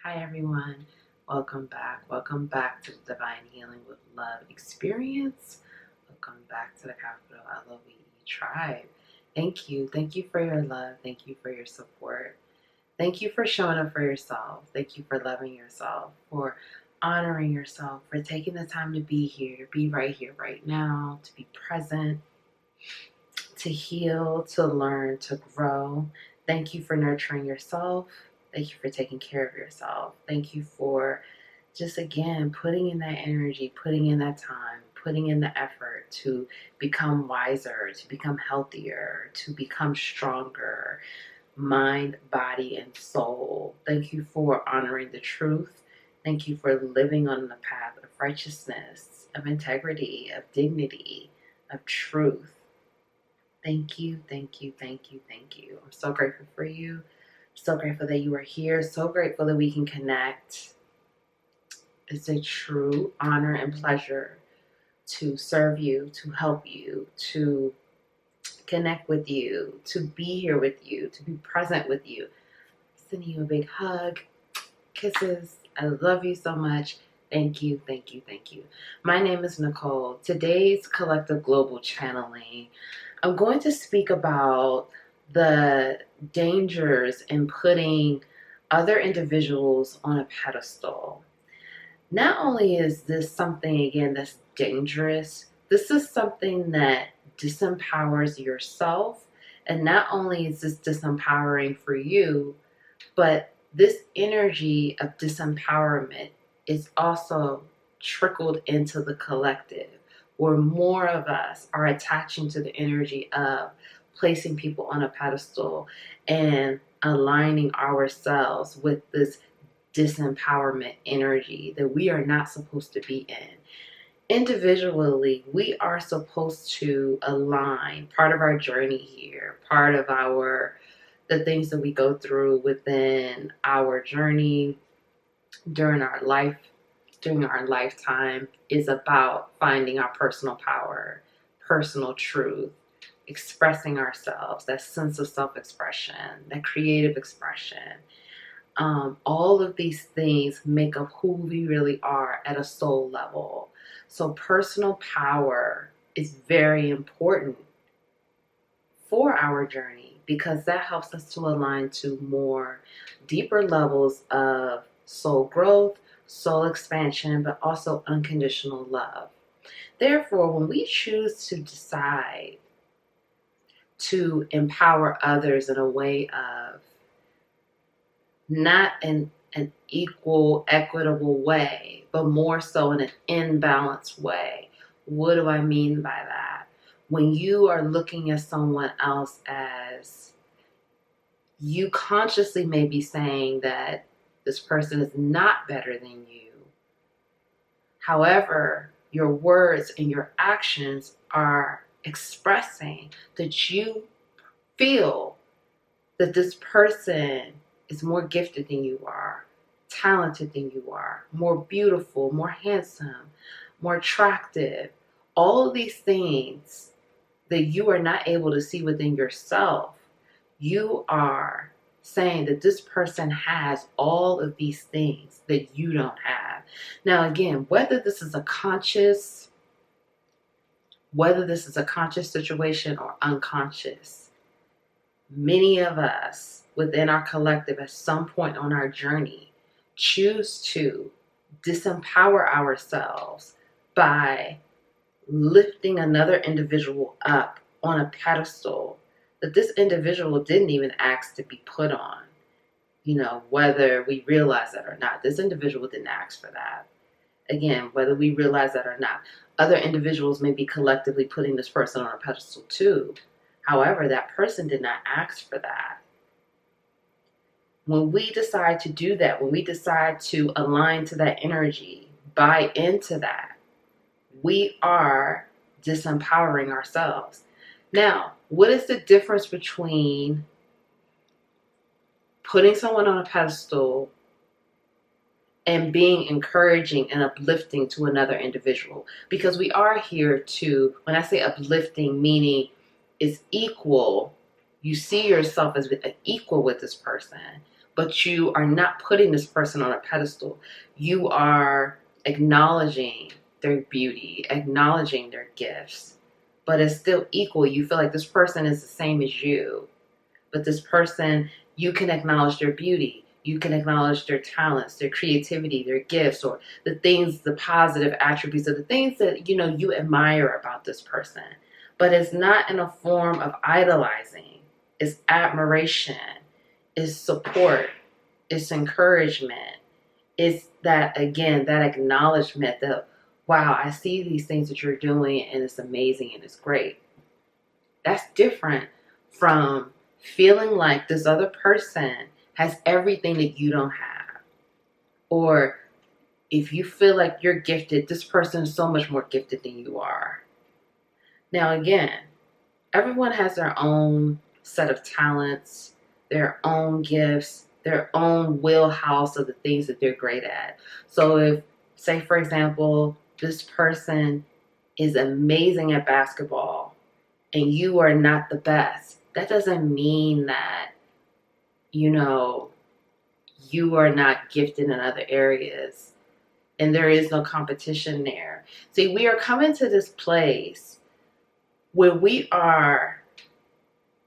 Hi everyone, welcome back. Welcome back to the Divine Healing with Love experience. Welcome back to the capital LOVE tribe. Thank you. Thank you for your love. Thank you for your support. Thank you for showing up for yourself. Thank you for loving yourself, for honoring yourself, for taking the time to be here, to be right here, right now, to be present, to heal, to learn, to grow. Thank you for nurturing yourself. Thank you for taking care of yourself. Thank you for just again putting in that energy, putting in that time, putting in the effort to become wiser, to become healthier, to become stronger, mind, body, and soul. Thank you for honoring the truth. Thank you for living on the path of righteousness, of integrity, of dignity, of truth. Thank you, thank you, thank you, thank you. I'm so grateful for you. So grateful that you are here. So grateful that we can connect. It's a true honor and pleasure to serve you, to help you, to connect with you, to be here with you, to be present with you. Sending you a big hug, kisses. I love you so much. Thank you, thank you, thank you. My name is Nicole. Today's collective global channeling, I'm going to speak about the dangers in putting other individuals on a pedestal. Not only is this something, again, that's dangerous, this is something that disempowers yourself. And not only is this disempowering for you, but this energy of disempowerment is also trickled into the collective, where more of us are attaching to the energy of placing people on a pedestal and aligning ourselves with this disempowerment energy that we are not supposed to be in. Individually, we are supposed to align part of our journey here, part of the things that we go through within our journey during our lifetime is about finding our personal power, personal truth, expressing ourselves, that sense of self-expression, that creative expression. All of these things make up who we really are at a soul level. So personal power is very important for our journey because that helps us to align to more deeper levels of soul growth, soul expansion, but also unconditional love. Therefore, when we choose to decide to empower others in a way of not in an equal, equitable way, but more so in an imbalanced way. What do I mean by that? When you are looking at someone else as, you consciously may be saying that this person is not better than you. However, your words and your actions are expressing that you feel that this person is more gifted than you are, talented than you are, more beautiful, more handsome, more attractive. All of these things that you are not able to see within yourself, you are saying that this person has all of these things that you don't have. Now, again, whether this is a conscious situation or unconscious, many of us within our collective at some point on our journey choose to disempower ourselves by lifting another individual up on a pedestal that this individual didn't even ask to be put on. Whether we realize that or not, this individual didn't ask for that. Again, whether we realize that or not, other individuals may be collectively putting this person on a pedestal too. However, that person did not ask for that. When we decide to do that, when we decide to align to that energy, buy into that, we are disempowering ourselves. Now, what is the difference between putting someone on a pedestal and being encouraging and uplifting to another individual? Because we are here to, when I say uplifting, meaning it's equal, you see yourself as an equal with this person, but you are not putting this person on a pedestal. You are acknowledging their beauty, acknowledging their gifts, but it's still equal. You feel like this person is the same as you, but this person, you can acknowledge their beauty. You can acknowledge their talents, their creativity, their gifts, or the things, the positive attributes of the things that, you admire about this person. But it's not in a form of idolizing. It's admiration. It's support. It's encouragement. It's that, again, that acknowledgement that, wow, I see these things that you're doing and it's amazing and it's great. That's different from feeling like this other person has everything that you don't have. Or if you feel like you're gifted, this person is so much more gifted than you are. Now, again, everyone has their own set of talents, their own gifts, their own wheelhouse of the things that they're great at. So if, say, for example, this person is amazing at basketball and you are not the best, that doesn't mean that, you are not gifted in other areas and there is no competition there. See, we are coming to this place where we are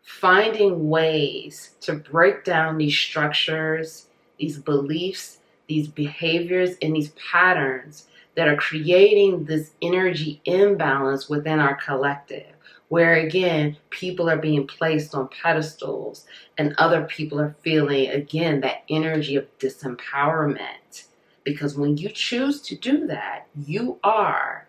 finding ways to break down these structures, these beliefs, these behaviors, and these patterns that are creating this energy imbalance within our collective, where again, people are being placed on pedestals and other people are feeling, again, that energy of disempowerment. Because when you choose to do that, you are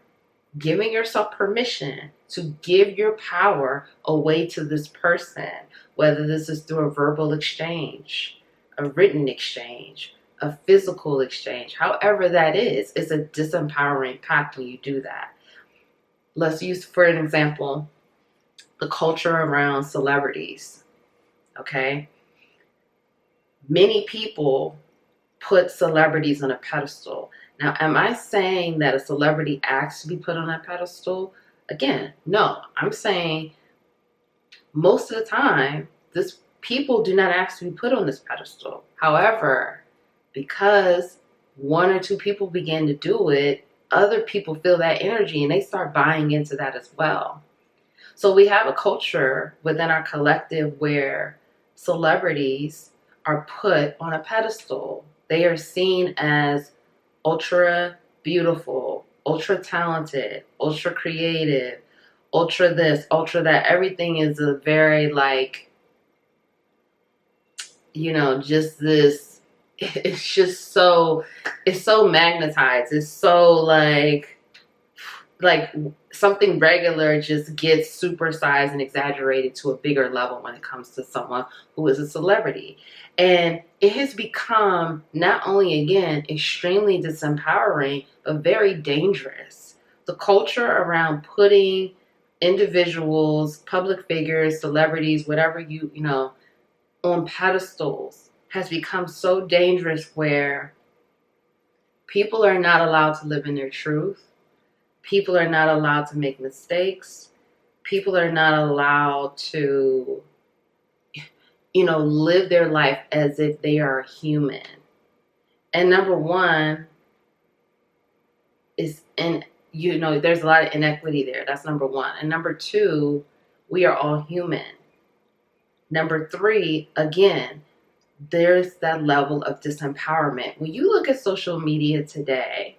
giving yourself permission to give your power away to this person, whether this is through a verbal exchange, a written exchange, a physical exchange, however that is, it's a disempowering pact when you do that. Let's use, for an example, the culture around celebrities, okay? Many people put celebrities on a pedestal. Now, am I saying that a celebrity asks to be put on a pedestal? Again, no. I'm saying most of the time, people do not ask to be put on this pedestal. However, because one or two people begin to do it, other people feel that energy and they start buying into that as well. So we have a culture within our collective where celebrities are put on a pedestal. They are seen as ultra beautiful, ultra talented, ultra creative, ultra this, ultra that. Everything is a very just this, it's so magnetized. It's so like something regular just gets supersized and exaggerated to a bigger level when it comes to someone who is a celebrity. And it has become not only, again, extremely disempowering, but very dangerous. The culture around putting individuals, public figures, celebrities, whatever on pedestals has become so dangerous where people are not allowed to live in their truth. People are not allowed to make mistakes. People are not allowed to, live their life as if they are human. And number one is, there's a lot of inequity there. That's number one. And number two, we are all human. Number three, again, there's that level of disempowerment. When you look at social media today,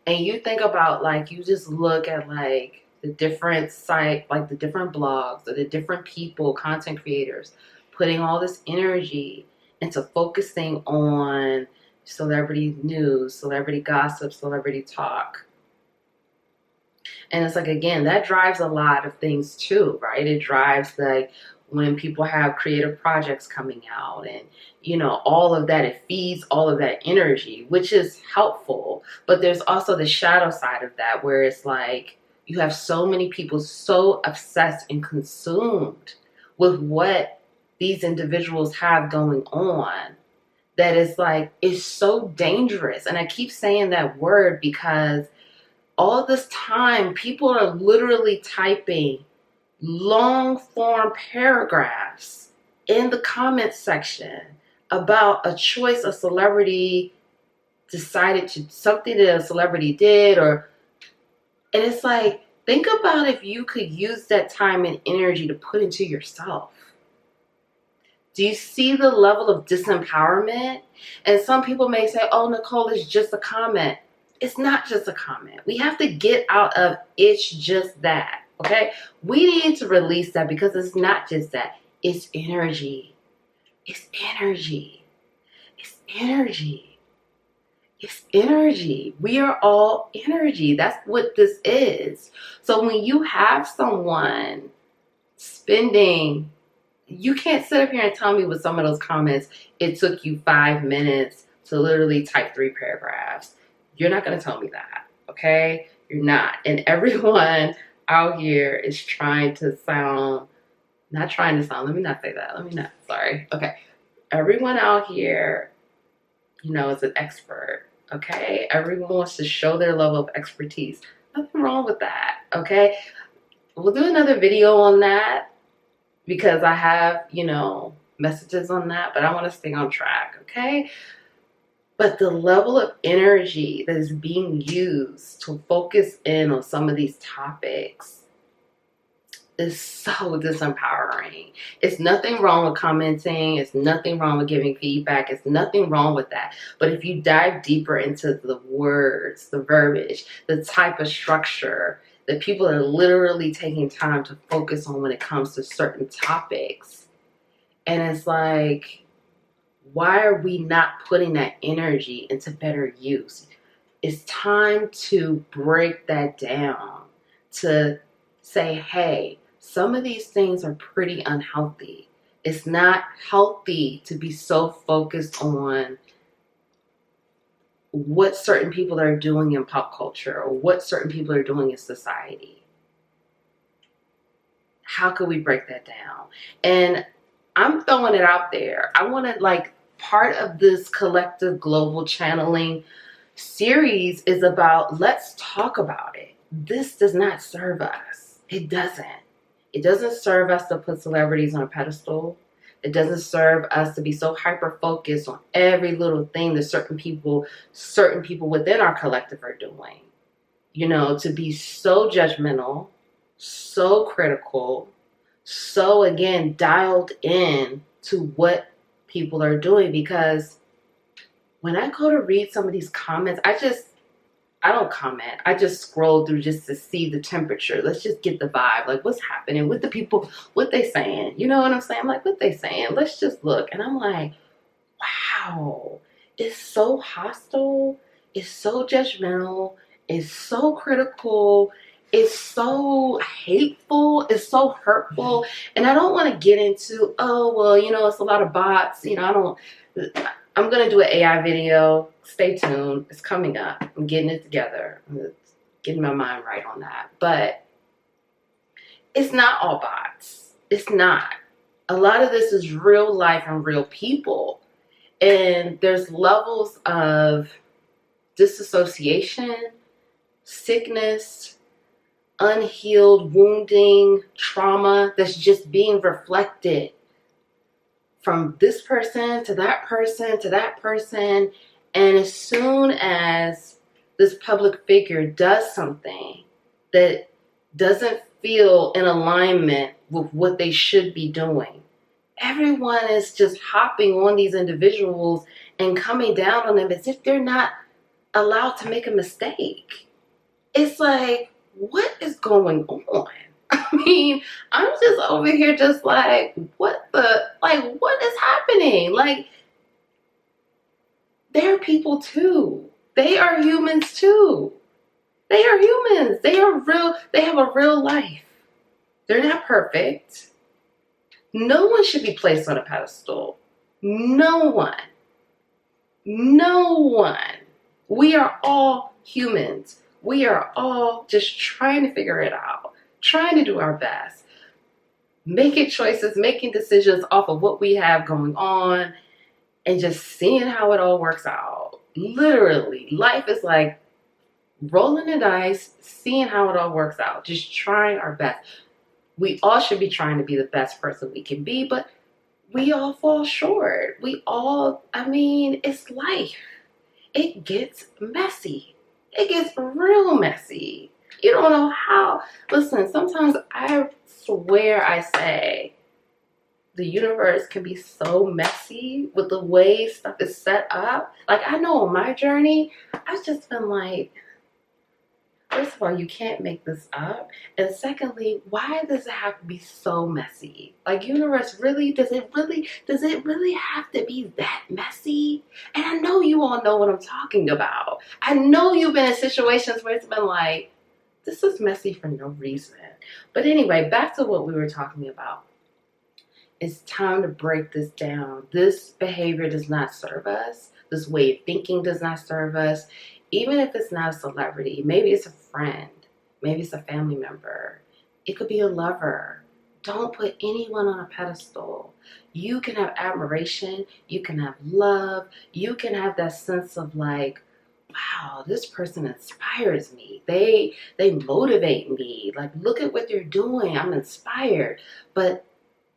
and you think about you just look at the different the different blogs or the different people, content creators, putting all this energy into focusing on celebrity news, celebrity gossip, celebrity talk. And it's again, that drives a lot of things too, right? It drives when people have creative projects coming out and, all of that, it feeds all of that energy, which is helpful. But there's also the shadow side of that where it's you have so many people so obsessed and consumed with what these individuals have going on that it's so dangerous. And I keep saying that word because all this time people are literally typing long form paragraphs in the comment section about a choice a celebrity decided to, something that a celebrity did, or, and it's like, think about if you could use that time and energy to put into yourself. Do you see the level of disempowerment? And some people may say, oh, Nicole, it's just a comment. It's not just a comment. We have to get out of it's just that, okay? We need to release that, because it's not just that. It's energy. It's energy. It's energy. It's energy. We are all energy. That's what this is. So when you have someone spending, you can't sit up here and tell me with some of those comments, it took you 5 minutes to literally type 3 paragraphs. You're not going to tell me that, okay? You're not. And everyone out here is trying to sound, not trying to sound, let me not say that. Sorry. Okay. Everyone out here, you know, is an expert, okay? Everyone wants to show their level of expertise. Nothing wrong with that, okay? We'll do another video on that, because I have, you know, messages on that, but I want to stay on track, okay? But the level of energy that is being used to focus in on some of these topics is so disempowering. It's nothing wrong with commenting. It's nothing wrong with giving feedback. It's nothing wrong with that. But if you dive deeper into the words, the verbiage, the type of structure that people are literally taking time to focus on when it comes to certain topics, and it's like, why are we not putting that energy into better use? It's time to break that down, to say, hey, some of these things are pretty unhealthy. It's not healthy to be so focused on what certain people are doing in pop culture or what certain people are doing in society. How could we break that down? And I'm throwing it out there. I want to, like, part of this collective global channeling series is about, let's talk about it. This does not serve us. It doesn't. It doesn't serve us to put celebrities on a pedestal. It doesn't serve us to be so hyper-focused on every little thing that certain people within our collective are doing. You know, to be so judgmental, so critical, so, again, dialed in to what people are doing. Because when I go to read some of these comments, I don't comment. I just scroll through just to see the temperature. Let's just get the vibe. Like, what's happening with the people? What they saying? You know what I'm saying? I'm like, what they saying? Let's just look. And I'm like, wow. It's so hostile. It's so judgmental. It's so critical. It's so hateful. It's so hurtful. And I don't want to get into, oh, well, you know, it's a lot of bots. You know, I'm going to do an AI video. Stay tuned. It's coming up. I'm getting it together. I'm getting my mind right on that. But it's not all bots. It's not. A lot of this is real life and real people. And there's levels of disassociation, sickness, unhealed, wounding, trauma that's just being reflected from this person to that person to that person. And as soon as this public figure does something that doesn't feel in alignment with what they should be doing, everyone is just hopping on these individuals and coming down on them as if they're not allowed to make a mistake. It's like, what is going on? I mean, I'm just over here just like, what is happening? Like, they're people too. They are humans too. They are humans. They are real. They have a real life. They're not perfect. No one should be placed on a pedestal. No one. No one. We are all humans. We are all just trying to figure it out, trying to do our best, making choices, making decisions off of what we have going on, and just seeing how it all works out. Literally, life is like rolling the dice, seeing how it all works out, just trying our best. We all should be trying to be the best person we can be, but we all fall short. I mean, it's life. It gets messy. It gets real messy. You don't know how. Listen, sometimes I swear I say the universe can be so messy with the way stuff is set up. Like, I know on my journey, I've just been like, first of all, you can't make this up. And secondly, why does it have to be so messy? Like, universe, really, does it really have to be that messy? And I know you all know what I'm talking about. I know you've been in situations where it's been like, this is messy for no reason. But anyway, back to what we were talking about. It's time to break this down. This behavior does not serve us. This way of thinking does not serve us. Even if it's not a celebrity, maybe it's a friend, maybe it's a family member, it could be a lover. Don't put anyone on a pedestal. You can have admiration, you can have love, you can have that sense of like, wow, this person inspires me. They motivate me. Like, look at what they're doing. I'm inspired. But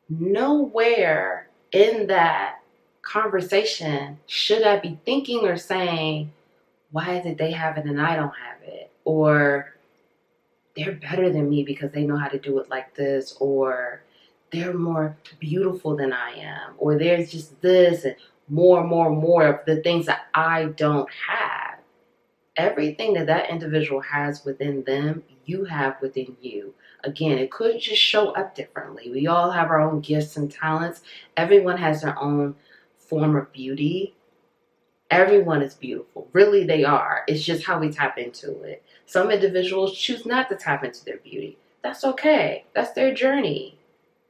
nowhere in that conversation should I be thinking or saying, why did they have it and I don't have it? Or they're better than me because they know how to do it like this. Or they're more beautiful than I am. Or there's just this and more of the things that I don't have. Everything that that individual has within them, you have within you. Again, it could just show up differently. We all have our own gifts and talents. Everyone has their own form of beauty. Everyone is beautiful. Really, they are. It's just how we tap into it. Some individuals choose not to tap into their beauty. That's okay. That's their journey.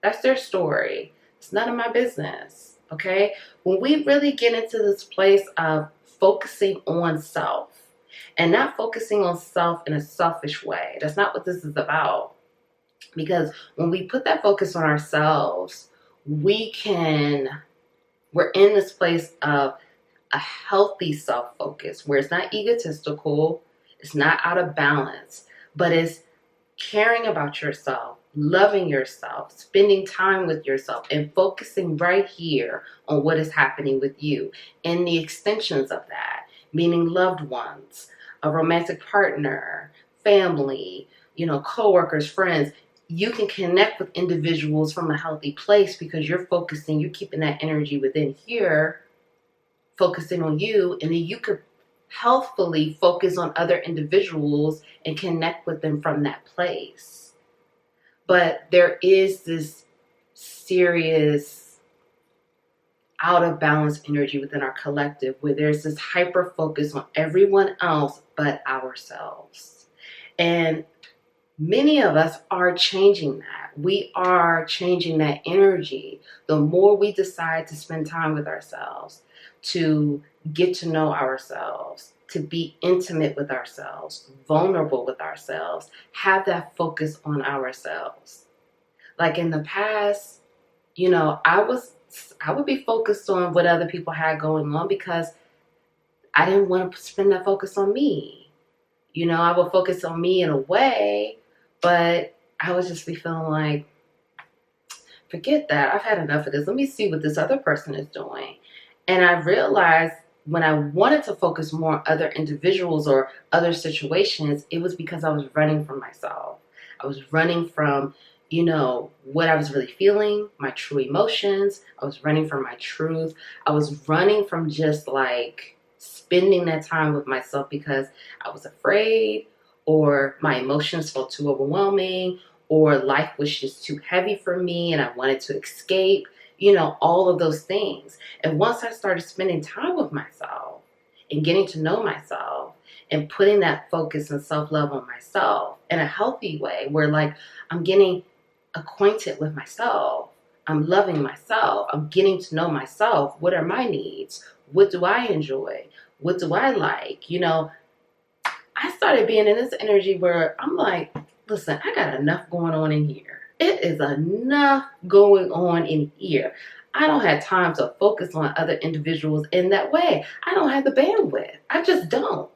That's their story. It's none of my business. Okay? When we really get into this place of focusing on self and not focusing on self in a selfish way, that's not what this is about. Because when we put that focus on ourselves, we're in this place of a healthy self-focus where it's not egotistical, it's not out of balance, but it's caring about yourself, loving yourself, spending time with yourself, and focusing right here on what is happening with you and the extensions of that, meaning loved ones, a romantic partner, family, coworkers, friends. You can connect with individuals from a healthy place because you're keeping that energy within here, focusing on you, and then you could healthfully focus on other individuals and connect with them from that place. But there is this serious out of balance energy within our collective where there's this hyper focus on everyone else but ourselves. And many of us are changing that. We are changing that energy. The more we decide to spend time with ourselves, to get to know ourselves, to be intimate with ourselves, vulnerable with ourselves, have that focus on ourselves. Like in the past, I would be focused on what other people had going on because I didn't want to spend that focus on me. I would focus on me in a way, but I would just be feeling like, forget that. I've had enough of this. Let me see what this other person is doing. And I realized when I wanted to focus more on other individuals or other situations, it was because I was running from myself. I was running from, what I was really feeling, my true emotions. I was running from my truth. I was running from just like spending that time with myself because I was afraid, or my emotions felt too overwhelming, or life was just too heavy for me and I wanted to escape, all of those things. And once I started spending time with myself and getting to know myself and putting that focus and self-love on myself in a healthy way, where like I'm getting acquainted with myself, I'm loving myself, I'm getting to know myself. What are my needs? What do I enjoy? What do I like? I started being in this energy where I'm like, listen, I got enough going on in here. It is enough going on in here. I don't have time to focus on other individuals in that way. I don't have the bandwidth. I just don't.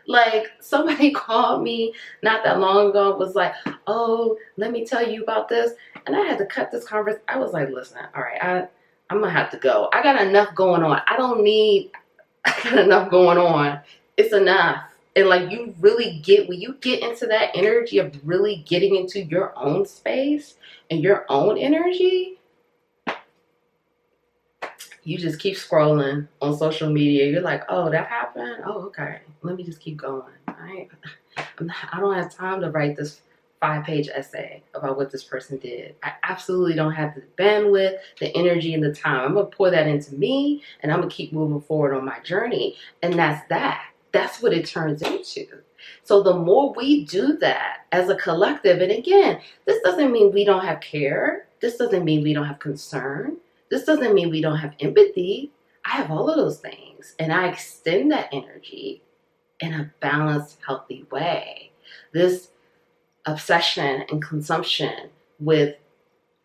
Like, somebody called me not that long ago, was like, oh, let me tell you about this. And I had to cut this conversation. I was like, listen, all right, I'm gonna have to go. I got enough going on. I got enough going on. It's enough. And like, you really get, when you get into that energy of really getting into your own space and your own energy, you just keep scrolling on social media. You're like, oh, that happened? Oh, okay. Let me just keep going. I don't have time to write this 5-page essay about what this person did. I absolutely don't have the bandwidth, the energy, and the time. I'm going to pour that into me, and I'm going to keep moving forward on my journey. And that's that. That's what it turns into. So the more we do that as a collective, and again, this doesn't mean we don't have care. This doesn't mean we don't have concern. This doesn't mean we don't have empathy. I have all of those things, and I extend that energy in a balanced, healthy way. This obsession and consumption with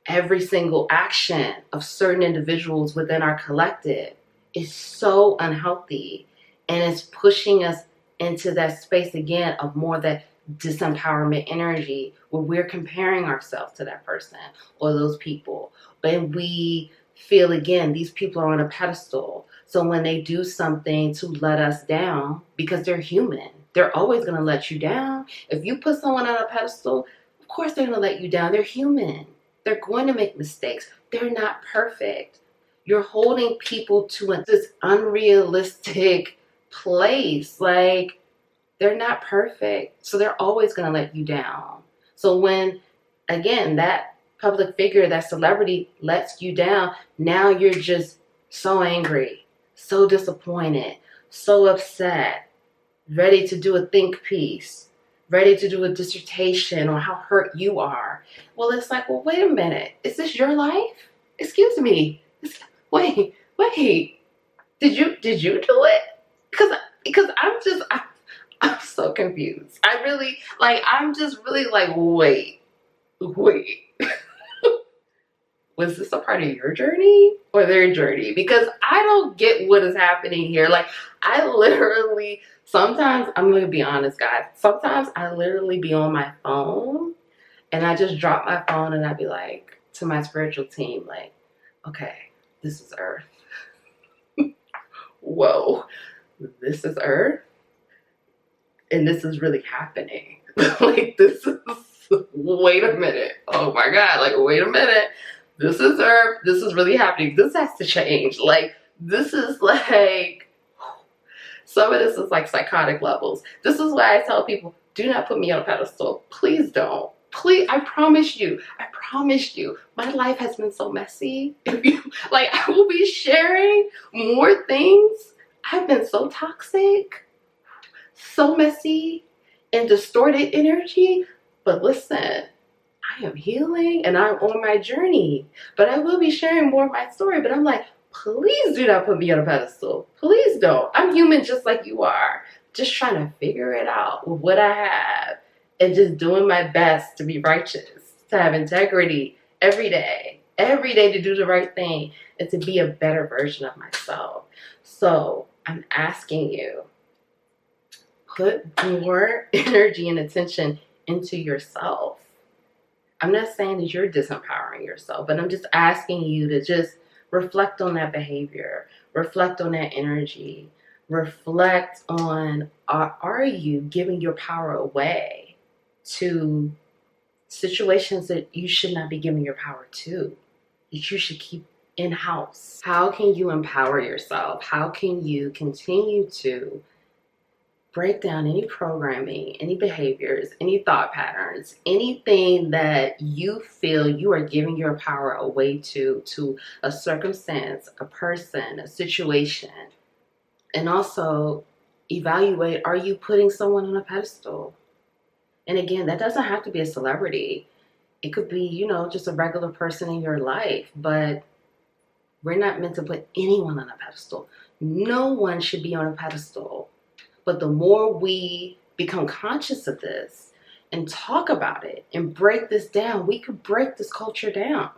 every single action of certain individuals within our collective is so unhealthy, and it's pushing us into that space again of more that disempowerment energy, where we're comparing ourselves to that person or those people, and we feel again these people are on a pedestal. So when they do something to let us down, because they're human, they're always going to let you down. If you put someone on a pedestal, of course they're going to let you down. They're human. They're going to make mistakes. They're not perfect. You're holding people to this unrealistic place. Like, they're not perfect. So they're always going to let you down. So when, again, that public figure, that celebrity lets you down, now you're just so angry, so disappointed, so upset, ready to do a think piece, ready to do a dissertation on how hurt you are. Well, it's like, well, wait a minute. Is this your life? Excuse me. Wait. Did you do it? Because I'm so confused. I'm just really like, wait. Was this a part of your journey or their journey? Because I don't get what is happening here. Like, I literally, sometimes, I'm going to be honest, guys. Sometimes I literally be on my phone and I just drop my phone and I be like, to my spiritual team, like, okay, this is Earth. Whoa, this is Earth. And this is really happening. Like, this is, wait a minute. Oh my God, like, wait a minute. This is Earth. This is really happening. This has to change. Like, this is like, some of this is like psychotic levels. This is why I tell people, do not put me on a pedestal. Please don't. Please, I promise you, my life has been so messy. I will be sharing more things. I've been so toxic, so messy, and distorted energy. But listen, I am healing and I'm on my journey. But I will be sharing more of my story. But I'm like, please do not put me on a pedestal. Please don't. I'm human just like you are. Just trying to figure it out with what I have and just doing my best to be righteous, to have integrity every day to do the right thing and to be a better version of myself. So I'm asking you, put more energy and attention into yourself. I'm not saying that you're disempowering yourself, but I'm just asking you to just reflect on that behavior, reflect on that energy, reflect on, are you giving your power away to situations that you should not be giving your power to, that you should keep in-house? How can you empower yourself? How can you continue to break down any programming, any behaviors, any thought patterns, anything that you feel you are giving your power away to a circumstance, a person, a situation? And also evaluate, are you putting someone on a pedestal? And again, that doesn't have to be a celebrity. It could be, just a regular person in your life, but we're not meant to put anyone on a pedestal. No one should be on a pedestal. But the more we become conscious of this and talk about it and break this down, we could break this culture down.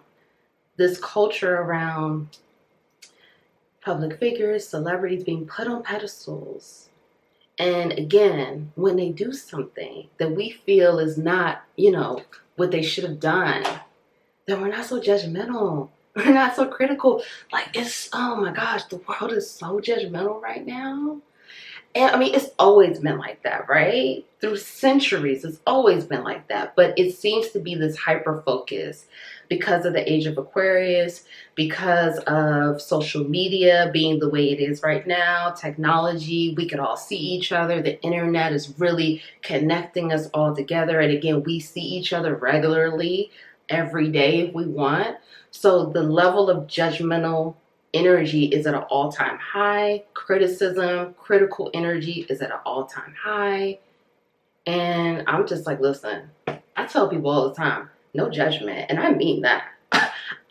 This culture around public figures, celebrities being put on pedestals. And again, when they do something that we feel is not, what they should have done, then we're not so judgmental. We're not so critical. Like, it's, oh my gosh, the world is so judgmental right now. And I mean, it's always been like that, right? Through centuries, it's always been like that. But it seems to be this hyper focus because of the age of Aquarius, because of social media being the way it is right now, technology, we could all see each other. The internet is really connecting us all together. And again, we see each other regularly every day if we want. So the level of judgmental energy is at an all-time high. Criticism, critical energy is at an all-time high. And I'm just like, listen, I tell people all the time, no judgment. And I mean that.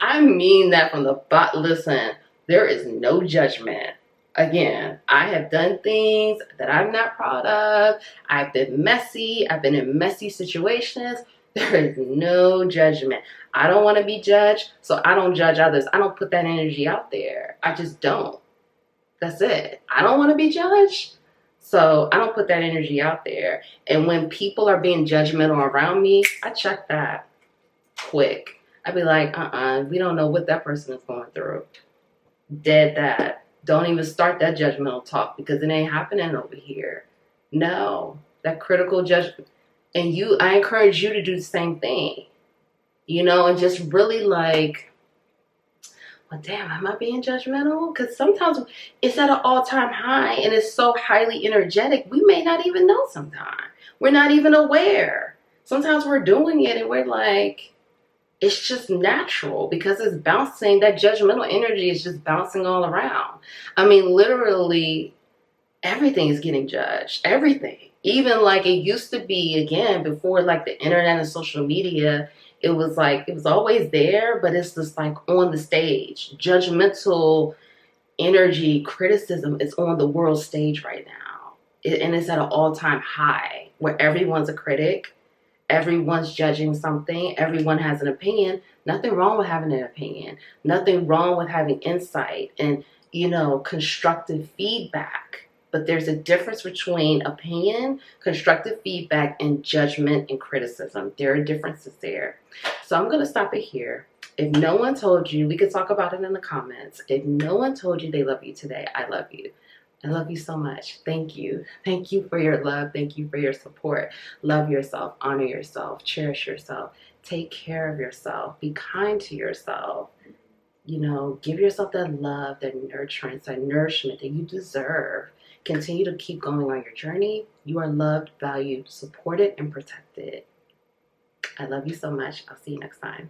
I mean that from the bottom. Listen, there is no judgment. Again, I have done things that I'm not proud of. I've been messy. I've been in messy situations. There is no judgment. I don't want to be judged, so I don't judge others. I don't put that energy out there. I just don't. That's it. I don't want to be judged, so I don't put that energy out there. And when people are being judgmental around me, I check that quick. I'd be like, we don't know what that person is going through. Dead that. Don't even start that judgmental talk because it ain't happening over here. No, that critical judgment. And I encourage you to do the same thing, and just really like, well, damn, am I being judgmental? Because sometimes it's at an all-time high and it's so highly energetic, we may not even know sometimes. We're not even aware. Sometimes we're doing it and we're like, it's just natural because it's bouncing. That judgmental energy is just bouncing all around. I mean, literally, everything is getting judged. Everything. Even like it used to be, again, before like the internet and social media, it was always there, but it's just like on the stage. Judgmental energy, criticism is on the world stage right now. And it's at an all-time high where everyone's a critic. Everyone's judging something. Everyone has an opinion. Nothing wrong with having an opinion. Nothing wrong with having insight and, constructive feedback. But there's a difference between opinion, constructive feedback, and judgment and criticism. There are differences there. So I'm going to stop it here. If no one told you, we could talk about it in the comments. If no one told you they love you today, I love you. I love you so much. Thank you. Thank you for your love. Thank you for your support. Love yourself. Honor yourself. Cherish yourself. Take care of yourself. Be kind to yourself. Give yourself that love, that nurturance, that nourishment that you deserve. Continue to keep going on your journey. You are loved, valued, supported, and protected. I love you so much. I'll see you next time.